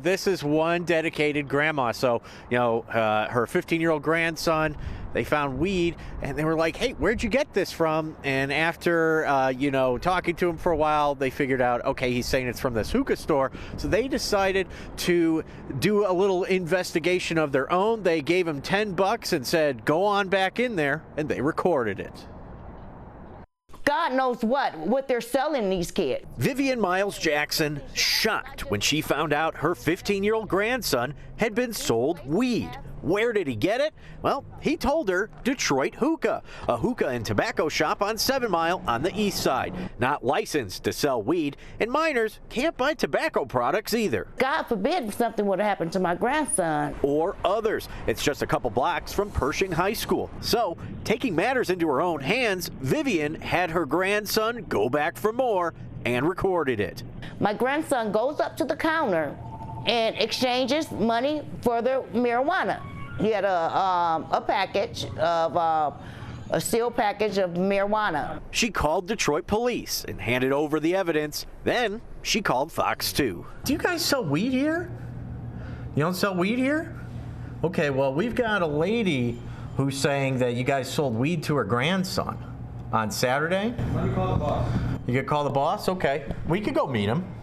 This is one dedicated grandma. So, her 15-year-old grandson, they found weed and they were like, hey, where'd you get this from? And after, talking to him for a while, they figured out, okay, he's saying it's from this hookah store. So they decided to do a little investigation of their own. They gave him $10 and said, go on back in there, and they recorded it. God knows what they're selling these kids. Vivienne Miles-Jackson shocked when she found out her 15-year-old grandson had been sold weed. Where did he get it? Well, he told her Detroit Hookah, a hookah and tobacco shop on 7 Mile on the east side. Not licensed to sell weed, and minors can't buy tobacco products either. God forbid if something would have happened to my grandson. Or others. It's just a couple blocks from Pershing High School. So, taking matters into her own hands, Vivienne had her grandson go back for more and recorded it. My grandson goes up to the counter and exchanges money for the marijuana. He had a package of a sealed package of marijuana. She called Detroit police and handed over the evidence. Then she called Fox 2. Do you guys sell weed here? You don't sell weed here? Okay, well, we've got a lady who's saying that you guys sold weed to her grandson on Saturday. Let me call the boss. You could call the boss? Okay. We could go meet him.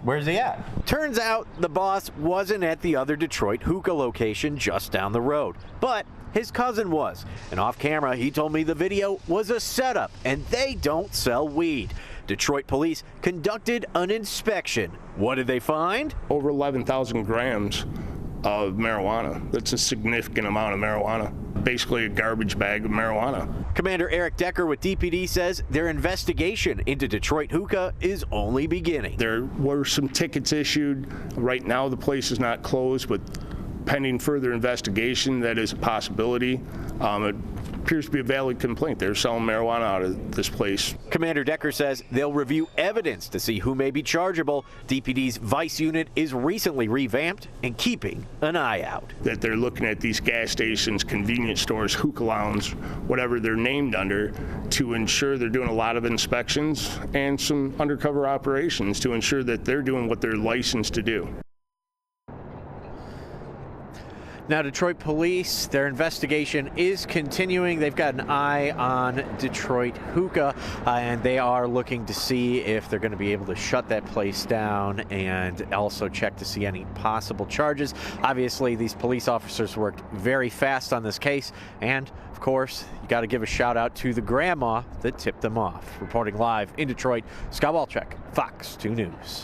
Where's he at? Turns out the boss wasn't at the other Detroit hookah location just down the road, but his cousin was. And off camera, he told me the video was a setup and they don't sell weed. Detroit police conducted an inspection. What did they find? Over 11,000 grams of marijuana. That's a significant amount of marijuana. Basically a garbage bag of marijuana. Commander Eric Decker with DPD says their investigation into Detroit hookah is only beginning. There were some tickets issued. Right now the place is not closed, but pending further investigation, that is a possibility. It appears to be a valid complaint. They're selling marijuana out of this place. Commander Decker says they'll review evidence to see who may be chargeable. DPD's Vice unit is recently revamped and keeping an eye out. That they're looking at these gas stations, convenience stores, hookah lounges, whatever they're named under, to ensure they're doing a lot of inspections and some undercover operations to ensure that they're doing what they're licensed to do. Now, Detroit police, their investigation is continuing. They've got an eye on Detroit hookah, and they are looking to see if they're going to be able to shut that place down and also check to see any possible charges. Obviously, these police officers worked very fast on this case, and of course, you got to give a shout out to the grandma that tipped them off. Reporting live in Detroit, Scott Walchek, Fox 2 News.